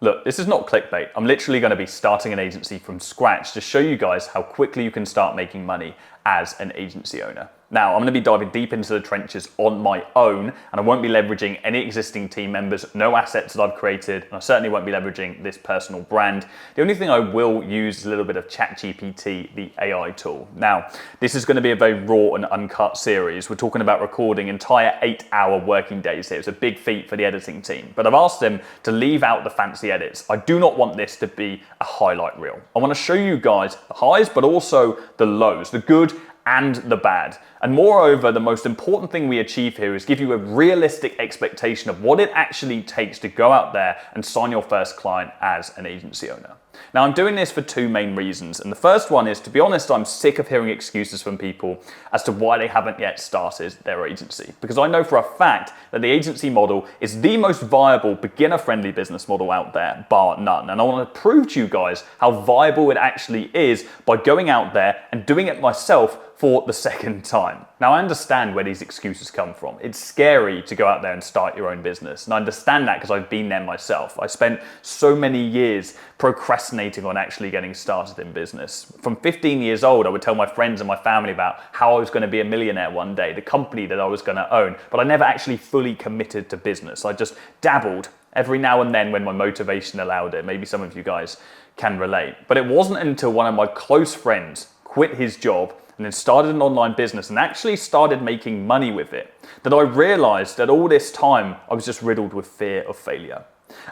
Look, this is not clickbait. I'm literally going to be starting an agency from scratch to show you guys how quickly you can start making money as an agency owner. Now, I'm going to be diving deep into the trenches on my own, and I won't be leveraging any existing team members, no assets that I've created, and I certainly won't be leveraging this personal brand. The only thing I will use is a little bit of ChatGPT, the AI tool. Now, this is going to be a very raw and uncut series. We're talking about recording entire 8-hour working days here. It's a big feat for the editing team, but I've asked them to leave out the fancy edits. I do not want this to be a highlight reel. I want to show you guys the highs, but also the lows, the good and the bad. And moreover, the most important thing we achieve here is give you a realistic expectation of what it actually takes to go out there and sign your first client as an agency owner. Now, I'm doing this for two main reasons. And the first one is, to be honest, I'm sick of hearing excuses from people as to why they haven't yet started their agency. Because I know for a fact that the agency model is the most viable, beginner-friendly business model out there, bar none. And I want to prove to you guys how viable it actually is by going out there and doing it myself for the second time. Now, I understand where these excuses come from. It's scary to go out there and start your own business. And I understand that because I've been there myself. I spent so many years procrastinating on actually getting started in business. From 15 years old, I would tell my friends and my family about how I was going to be a millionaire one day, the company that I was going to own, but I never actually fully committed to business. I just dabbled every now and then when my motivation allowed it. Maybe some of you guys can relate. But it wasn't until one of my close friends quit his job and then started an online business and actually started making money with it, that I realized that all this time I was just riddled with fear of failure.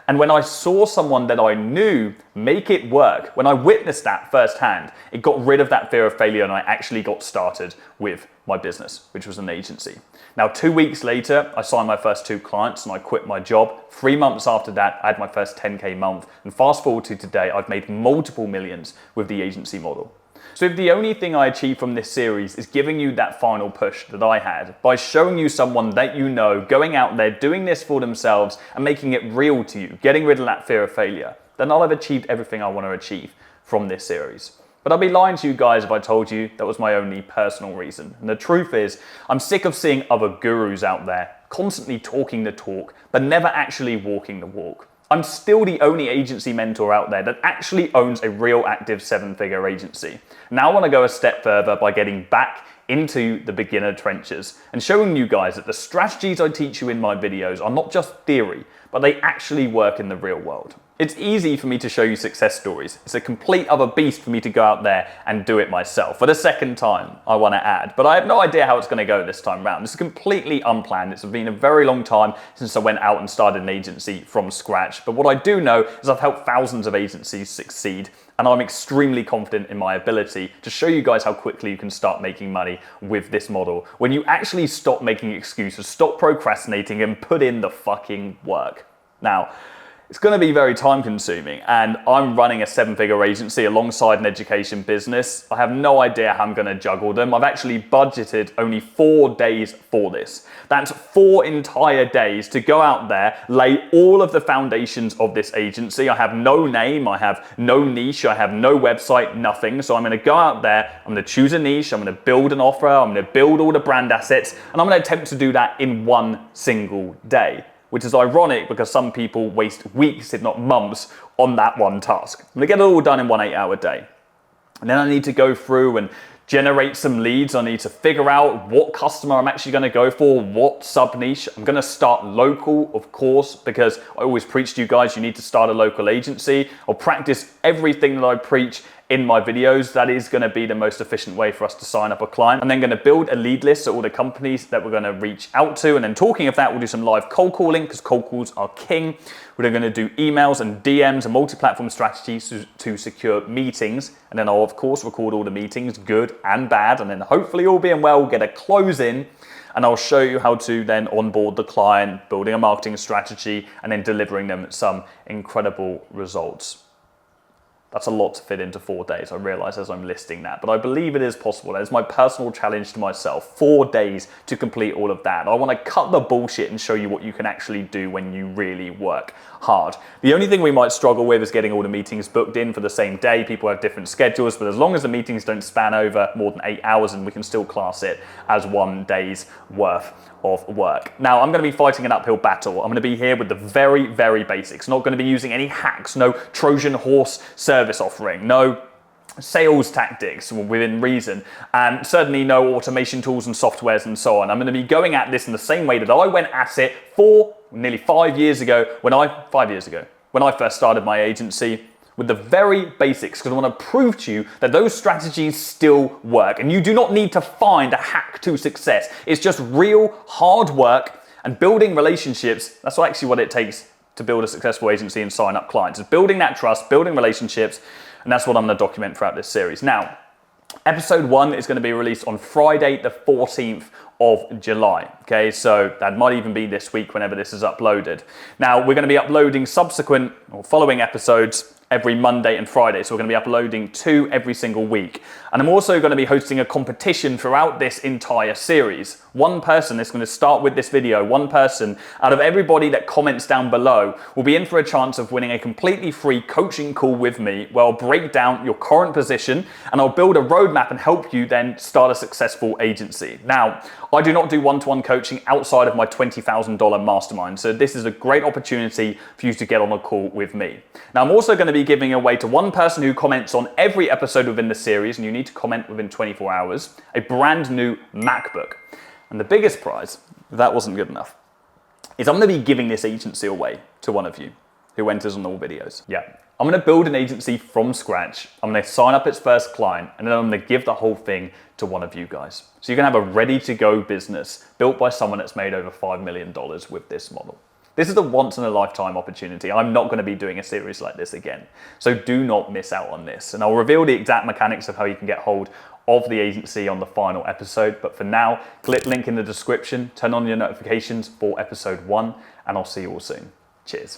And when I saw someone that I knew make it work, when I witnessed that firsthand, it got rid of that fear of failure and I actually got started with my business, which was an agency. Now, 2 weeks later, I signed my first 2 clients and I quit my job. 3 months after that, I had my first 10K month. And fast forward to today, I've made multiple millions with the agency model. So if the only thing I achieve from this series is giving you that final push that I had, by showing you someone that you know, going out there, doing this for themselves and making it real to you, getting rid of that fear of failure, then I'll have achieved everything I want to achieve from this series. But I'd be lying to you guys if I told you that was my only personal reason. And the truth is, I'm sick of seeing other gurus out there constantly talking the talk, but never actually walking the walk. I'm still the only agency mentor out there that actually owns a real active 7-figure agency. Now I want to go a step further by getting back into the beginner trenches and showing you guys that the strategies I teach you in my videos are not just theory, but they actually work in the real world. It's easy for me to show you success stories. It's a complete other beast for me to go out there and do it myself. For the second time, I want to add. But I have no idea how it's going to go this time around. This is completely unplanned. It's been a very long time since I went out and started an agency from scratch. But what I do know is I've helped thousands of agencies succeed. And I'm extremely confident in my ability to show you guys how quickly you can start making money with this model when you actually stop making excuses, stop procrastinating, and put in the fucking work. Now, it's going to be very time consuming, and I'm running a 7-figure agency alongside an education business. I have no idea how I'm going to juggle them. I've actually budgeted only 4 days for this. That's 4 entire days to go out there, lay all of the foundations of this agency. I have no name, I have no niche, I have no website, nothing. So I'm going to go out there, I'm going to choose a niche, I'm going to build an offer, I'm going to build all the brand assets, and I'm going to attempt to do that in 1 single day. Which is ironic because some people waste weeks, if not months, on that one task. I'm gonna get it all done in 1 8-hour day. And then I need to go through and generate some leads. I need to figure out what customer I'm actually gonna go for, what sub-niche. I'm gonna start local, of course, because I always preach to you guys, you need to start a local agency. I'll practice everything that I preach in my videos. That is going to be the most efficient way for us to sign up a client. I'm then going to build a lead list of all the companies that we're going to reach out to. And then talking of that, we'll do some live cold calling because cold calls are king. We're going to do emails and DMs and multi-platform strategies to secure meetings. And then I'll, of course, record all the meetings, good and bad. And then hopefully all being well, we'll get a close in. And I'll show you how to then onboard the client, building a marketing strategy, and then delivering them some incredible results. That's a lot to fit into 4 days, I realize as I'm listing that, but I believe it is possible. That is my personal challenge to myself, 4 days to complete all of that. I want to cut the bullshit and show you what you can actually do when you really work hard. The only thing we might struggle with is getting all the meetings booked in for the same day. People have different schedules, but as long as the meetings don't span over more than 8 hours, and we can still class it as 1 day's worth of work. Now, I'm going to be fighting an uphill battle. I'm going to be here with the very, very basics. Not going to be using any hacks, no Trojan horse service offering, no sales tactics within reason, and certainly no automation tools and softwares and so on. I'm going to be going at this in the same way that I went at it nearly 5 years ago when I first started my agency, with the very basics, because I want to prove to you that those strategies still work. And you do not need to find a hack to success. It's just real hard work and building relationships. That's actually what it takes to build a successful agency and sign up clients. It's building that trust, building relationships, and that's what I'm going to document throughout this series. Now, episode 1 is going to be released on Friday, the 14th of July. Okay, so that might even be this week whenever this is uploaded. Now, we're going to be uploading subsequent or following episodes every Monday and Friday. So we're going to be uploading 2 every single week. And I'm also going to be hosting a competition throughout this entire series. One person is going to start with this video. One person out of everybody that comments down below will be in for a chance of winning a completely free coaching call with me, where I'll break down your current position and I'll build a roadmap and help you then start a successful agency. Now, I do not do one-to-one coaching outside of my $20,000 mastermind. So this is a great opportunity for you to get on a call with me. Now, I'm also going to be giving away to one person who comments on every episode within the series, and you need to comment within 24 hours, a brand new MacBook. And the biggest prize, if that wasn't good enough, is I'm going to be giving this agency away to one of you who enters on all videos. Yeah, I'm going to build an agency from scratch. I'm going to sign up its first client, and then I'm going to give the whole thing to one of you guys. So you can have a ready-to-go business built by someone that's made over $5 million with this model. This is a once-in-a-lifetime opportunity. I'm not going to be doing a series like this again. So do not miss out on this. And I'll reveal the exact mechanics of how you can get hold of the agency on the final episode. But for now, click link in the description, turn on your notifications for episode 1, and I'll see you all soon. Cheers.